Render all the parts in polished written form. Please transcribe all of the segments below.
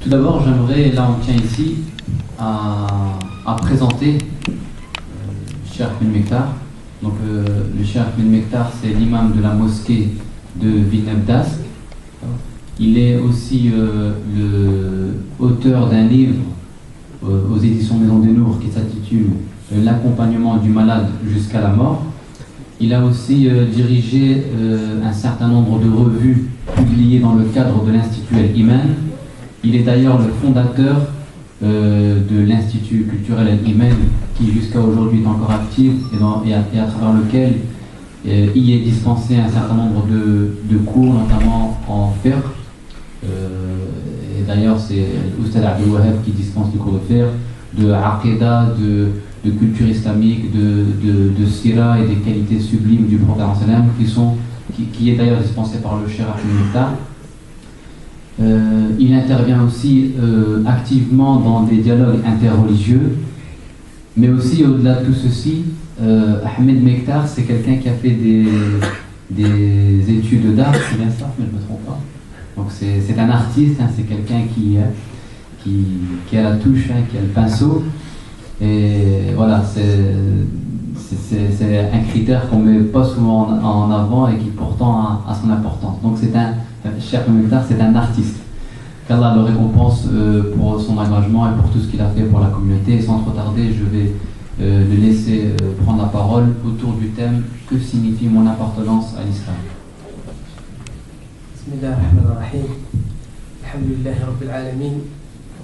Tout d'abord, j'aimerais, là on tient ici, à présenter Cheikh Ben Mektar. Donc le Cheikh Ben Mektar, c'est l'imam de la mosquée de Villeneuve-d'Ascq. Il est aussi l'auteur d'un livre aux éditions Maison des Nours qui s'intitule L'accompagnement du malade jusqu'à la mort. Il a aussi dirigé un certain nombre de revues publiées dans le cadre de l'Institut Al-Iman. Il est d'ailleurs le fondateur de l'Institut culturel Al-Iman qui jusqu'à aujourd'hui est encore actif et à travers lequel il est dispensé un certain nombre de cours, notamment en fiqh. Et d'ailleurs c'est Oustad Abdel Wahab qui dispense des cours de fiqh, de aqidah, de culture islamique, de sira et des qualités sublimes du prophète qui est d'ailleurs dispensé par le Cheikh Ahmed Mektar. Il intervient aussi activement dans des dialogues interreligieux, mais aussi au-delà de tout ceci, Ahmed Mektar, c'est quelqu'un qui a fait des études d'art, c'est bien ça, mais je ne me trompe pas. Donc c'est un artiste, hein, c'est quelqu'un qui a la touche, hein, qui a le pinceau. Et voilà, c'est un critère qu'on ne met pas souvent en avant et qui pourtant a son importance. Donc Cheikh Mektar, c'est un artiste. qu'Allah le récompense pour son engagement et pour tout ce qu'il a fait pour la communauté. Et sans trop tarder, je vais le laisser prendre la parole autour du thème « Que signifie mon appartenance à l'islam ?» Bismillahirrahmanirrahim. Alhamdulillahi Rabbil Alamin.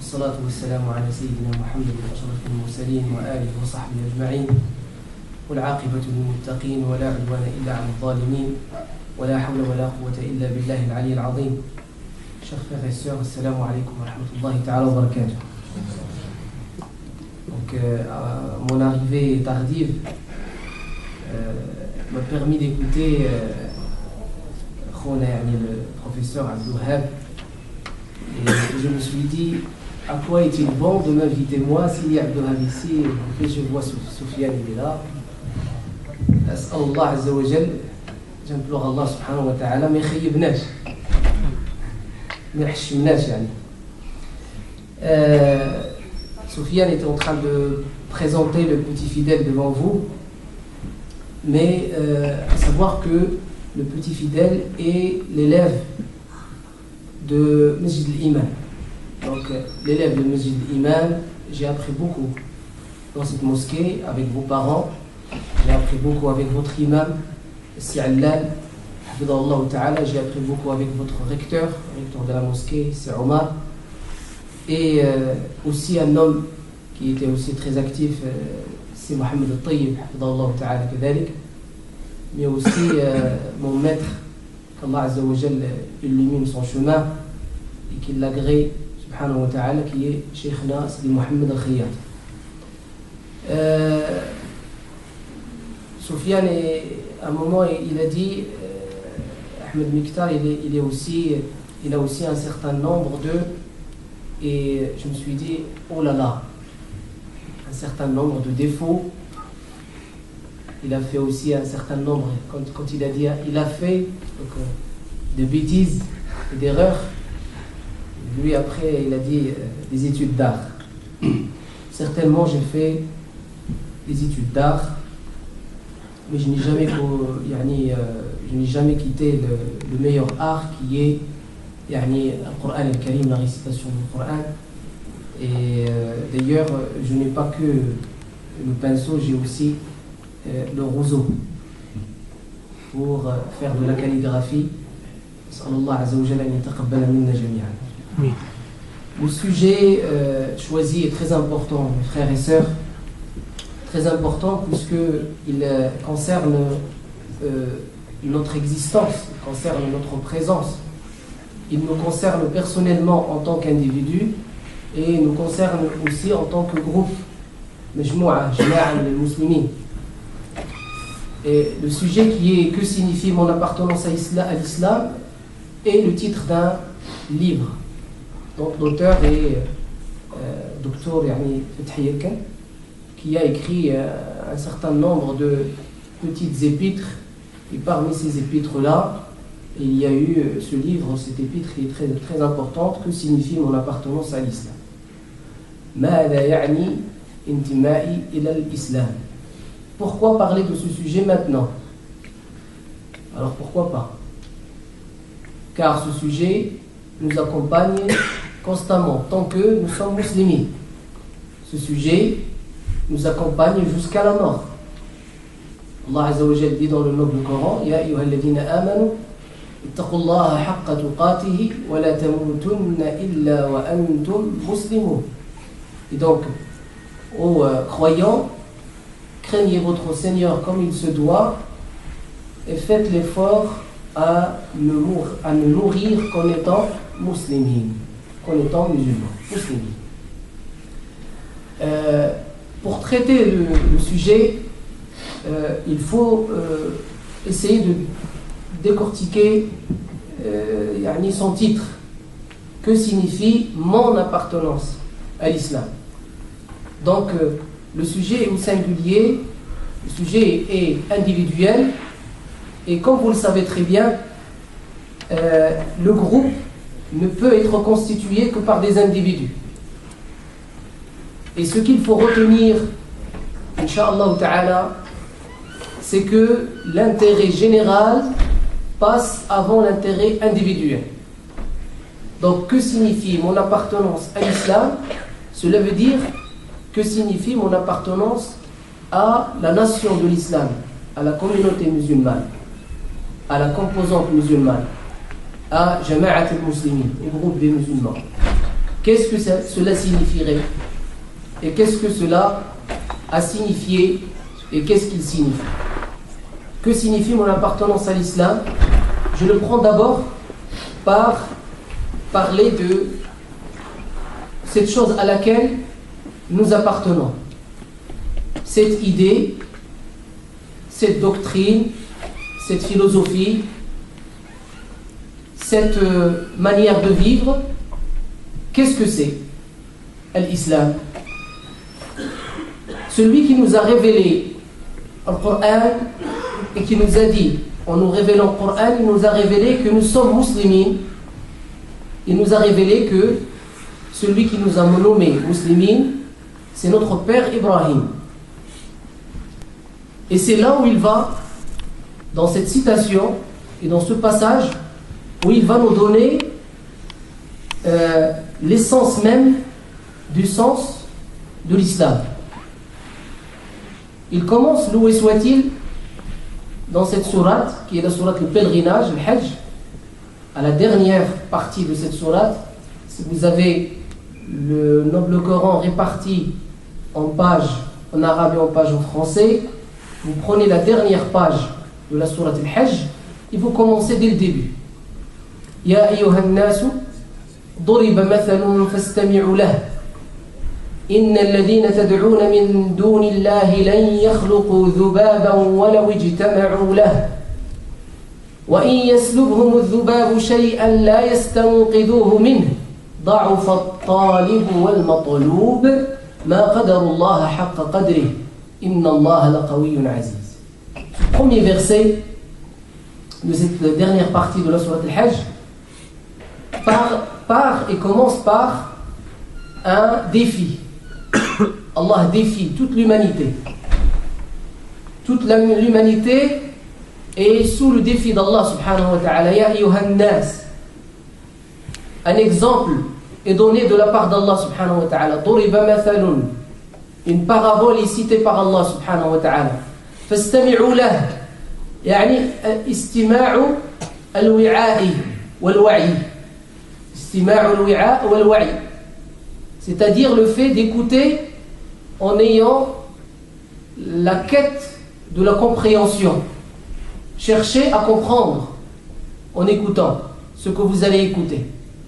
والصلاة والسلام على سيدنا محمد أشرف المرسلين وآله وصحبه أجمعين والعاقبة للمتقين ولا عدوان إلا على الظالمين ولا حول ولا قوة إلا بالله العلي العظيم. Chers frères et sœurs, assalamu alaikum wa rahmatullahi ta'ala wa barakatuh. Donc, mon arrivée tardive m'a permis d'écouter le professeur Abdel Wahab, et je me suis dit, à quoi est-il bon de m'inviter moi s'il y a Abdel Wahab ici, et je vois Soufiane, il est là. Allah Azza wa Jal, j'implore Allah subhanahu wa ta'ala, mais khayibnash. Soufiane était en train de présenter le petit fidèle devant vous, mais à savoir que le petit fidèle est l'élève de Masjid al-Iman. Donc l'élève de Masjid al-Iman, j'ai appris beaucoup dans cette mosquée avec vos parents, j'ai appris beaucoup avec votre imam, Si'allal. J'ai appris beaucoup avec votre recteur de la mosquée, c'est Omar, et aussi un homme qui était aussi très actif, c'est Mohamed Al-Tayyib, mais aussi mon maître, qu'Allah Azza wa Jal illumine son chemin et qu'il l'agrée, subhanahu wa ta'ala, qui est Sheikhna Sidi Mohamed Al-Khayyat. Soufiane, à un moment, il a dit Ahmed Mektar, il a aussi un certain nombre et je me suis dit, oh là là, un certain nombre de défauts. Il a fait aussi un certain nombre, quand il a dit, il a fait donc, de bêtises et d'erreurs. Lui après, il a dit des études d'art. Certainement, j'ai fait des études d'art, mais je n'ai jamais quitté le meilleur art qui est le Coran al-Karim, la récitation du Coran. Et d'ailleurs, je n'ai pas que le pinceau, j'ai aussi le roseau pour faire de la calligraphie. Le sujet choisi est très important, mes frères et sœurs. Très important puisqu'il concerne notre existence, il concerne notre présence. Il nous concerne personnellement en tant qu'individu et il nous concerne aussi en tant que groupe. Majmoua, Jama'a al-Muslimin. Et le sujet qui est « Que signifie mon appartenance à l'islam » est le titre d'un livre. Donc l'auteur est Dr Fethi Yelken, qui a écrit un certain nombre de petites épîtres. Et parmi ces épîtres-là, Et il y a eu ce livre, cet épître qui est très, très importante. Que signifie mon appartenance à l'islam? ماذا يعني انتمائي إلى الإسلام? Pourquoi parler de ce sujet maintenant? Alors pourquoi pas? Car ce sujet nous accompagne constamment tant que nous sommes musulmans. Ce sujet nous accompagne jusqu'à la mort. Allah Azza wa Jalla dit dans le noble Coran: Ya ayyuhalladhina amanu ittaqullaha haqqa tuqatihi wa la tamutunna illa wa antum muslimun. Et donc, aux croyants, craignez votre Seigneur comme il se doit et faites l'effort à ne mourir qu'en étant musulmans, qu'en étant musulmans, musulmans. Pour traiter le sujet, il faut essayer de décortiquer son titre. Que signifie mon appartenance à l'islam? Donc, le sujet est au singulier, le sujet est individuel, et comme vous le savez très bien, le groupe ne peut être constitué que par des individus. Et ce qu'il faut retenir, Inch'Allah Ta'ala, c'est que l'intérêt général passe avant l'intérêt individuel. Donc, que signifie mon appartenance à l'islam? Cela veut dire que signifie mon appartenance à la nation de l'islam, à la communauté musulmane, à la composante musulmane, à Jama'at al-Muslimin, au groupe des musulmans. Qu'est-ce que cela signifierait? Et qu'est-ce que cela a signifié? Et qu'est-ce qu'il signifie? Que signifie mon appartenance à l'islam? Je le prends d'abord par parler de cette chose à laquelle nous appartenons, cette idée, cette doctrine, cette philosophie, cette manière de vivre. Qu'est-ce que c'est? L'islam. Celui qui nous a révélé le Coran et qui nous a dit, en nous révélant le Coran, il nous a révélé que nous sommes musulmans. Il nous a révélé que celui qui nous a nommés musulmans, c'est notre père Ibrahim. Et c'est là où il va, dans cette citation et dans ce passage, où il va nous donner l'essence même du sens de l'islam. Il commence, loué soit-il, dans cette sourate, qui est la sourate le pèlerinage, le Hajj, à la dernière partie de cette sourate. Si vous avez le noble Coran réparti en pages en arabe et en pages en français, vous prenez la dernière page de la sourate al-Hajj et vous commencez dès le début. Ya ayyuhan nasu duriba mathalun fastami'u lahu إن الذين تدعون من دون الله لن يخلقوا ذبابا ولو اجتمعوا له وإن يسلبهم الذباب شيئا لا يستنقذوه منه ضعف الطالب والمطلوب ما قدر الله حق قدره إن الله لقوي عزيز. Premier verset de cette dernière partie de la sourate al-Hajj part et commence par un défi. Allah défie toute l'humanité. Toute l'humanité est sous le défi d'Allah subhanahu wa ta'ala. Ya ayyuhan nas. Un exemple est donné de la part d'Allah subhanahu wa ta'ala. Duriba mathalun. Une parabole est citée par Allah subhanahu wa ta'ala. Fastami'u lah. يعني استماع الوعاء والوعي. استماع الوعاء والوعي. C'est-à-dire le fait d'écouter en ayant la quête de la compréhension. Cherchez à comprendre en écoutant ce que vous allez écouter.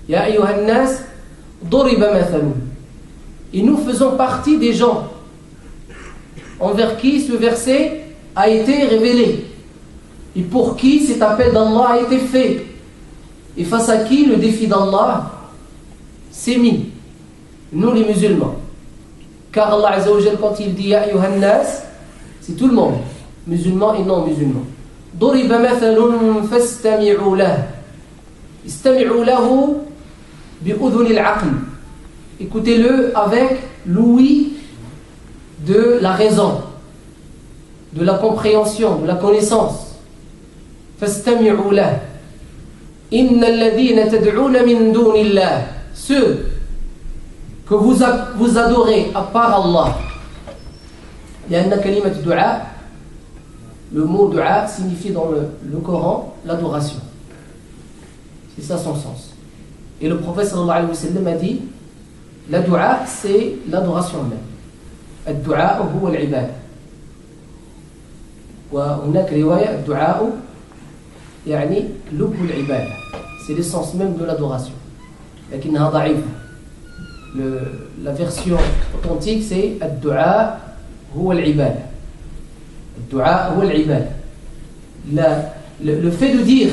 Ya ayyuhan nas duriba mathalun. Et nous faisons partie des gens envers qui ce verset a été révélé et pour qui cet appel d'Allah a été fait et face à qui le défi d'Allah s'est mis. Nous les musulmans. Car Allah Azza wa Jalla, quand il dit Ya ayyuhan nas, c'est tout le monde, musulmans et non musulmans. ضرب مثل فاستمعوا له. استمعوا له بأذن العقل. Écoutez-le avec l'ouïe de la raison, de la compréhension, de la connaissance. فاستمعوا له. إن الذين تدعون من دون الله. Ceux que vous adorez à part Allah. لأن كلمة دعاء, le mot dua signifie dans le Coran l'adoration. C'est ça son sens. Et le prophète sallallahu alayhi wa sallam a dit, la dua c'est l'adoration même. الدعاء هو العبادة. وهناك رواية الدعاء يعني لب العبادة. C'est l'essence même de l'adoration. لكنها ضعيفة. La version authentique c'est الدعاء هو العبادة. الدعاء هو العبادة. Le fait de dire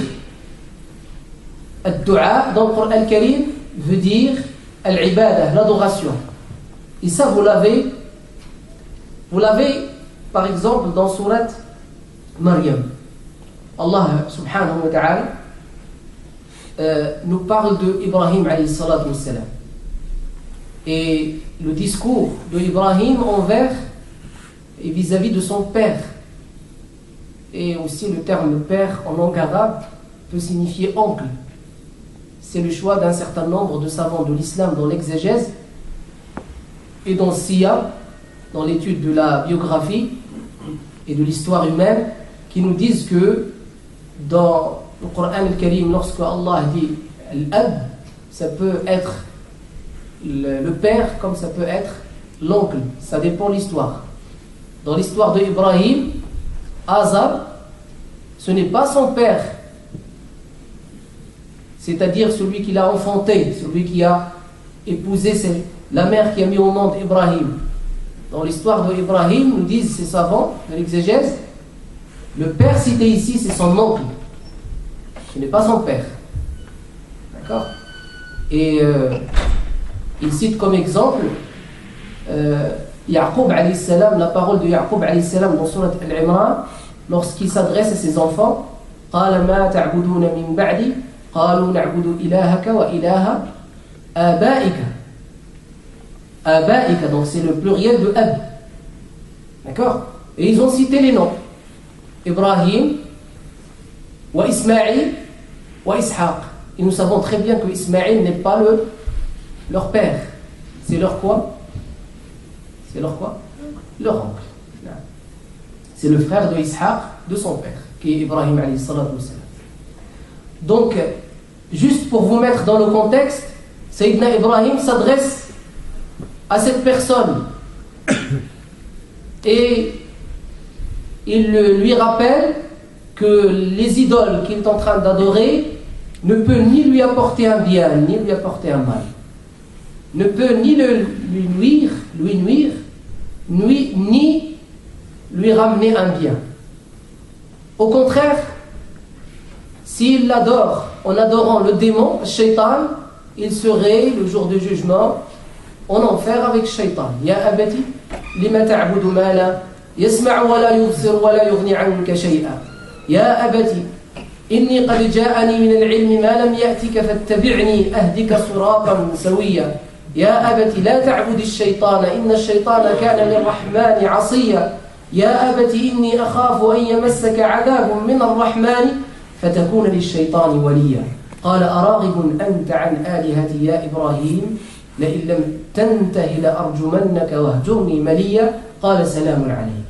الدعاء dans le Coran Karim veut dire al-ibadah, l'adoration. Et ça vous l'avez par exemple dans surat Maryam. Allah subhanahu wa ta'ala nous parle de Ibrahim alayhi salatu wa salam. Et le discours de Ibrahim envers et vis-à-vis de son père. Et aussi le terme père en langue arabe peut signifier oncle. C'est le choix d'un certain nombre de savants de l'islam dans l'exégèse et dans le siyar, dans l'étude de la biographie et de l'histoire humaine, qui nous disent que dans le Coran al-Karim, lorsque Allah dit al-ab, ça peut être le père comme ça peut être l'oncle, ça dépend de l'histoire. Dans l'histoire de Ibrahim, Azar, ce n'est pas son père, c'est-à-dire celui qui l'a enfanté, celui qui a épousé, c'est la mère qui a mis au monde Ibrahim. Dans l'histoire de Ibrahim, nous disent ces savants de l'exégèse, le père cité ici, c'est son oncle. Ce n'est pas son père. D'accord? Et il cite comme exemple Yaqub alayhi salam, la parole de Yaqub alayhi salam dans Surat Al-Imran, lorsqu'il s'adresse à ses enfants, قال ما تعبدون من بعدي قالوا نعبد إلهك وإله آبائك. Abaïka, donc c'est le pluriel de Ab. D'accord? Et ils ont cité les noms. Ibrahim, wa Ismaïl, wa Ishaq. Et nous savons très bien que Ismaïl n'est pas leur père. C'est leur quoi? C'est leur quoi? Leur oncle. C'est le frère de Ishaq, de son père, qui est Ibrahim alayhi salatu wa salam. Donc, juste pour vous mettre dans le contexte, Sayyidina Ibrahim s'adresse à cette personne et il lui rappelle que les idoles qu'il est en train d'adorer ne peut ni lui apporter un bien ni lui apporter un mal, ne peut ni lui nuire ni lui ramener un bien. Au contraire, s'il l'adore en adorant le démon, le shaitan, il serait le jour du jugement en enfer avec shaitan. Ya abati, lima ta'budu ma la yasma' wa la yubsir wa la yughni 'anka shay'a. Ya abati, inni qad ja'ani min al-'ilmi ma lam ya'tika fattabi'ni ahdika siratan sawiyya. Ya abati, la ta'budi ash-shaytana inna ash-shaytana kana lir-rahmani 'asiyya. Ya abati, inni akhafu an yamassaka 'adabun min ar-rahmani fatakuna lish-shaytani waliyya. قال أراغب أنت عن آلهتي يا إبراهيم لئن لم تنته لأرجمنك واهجرني مليا قال سلام عليك.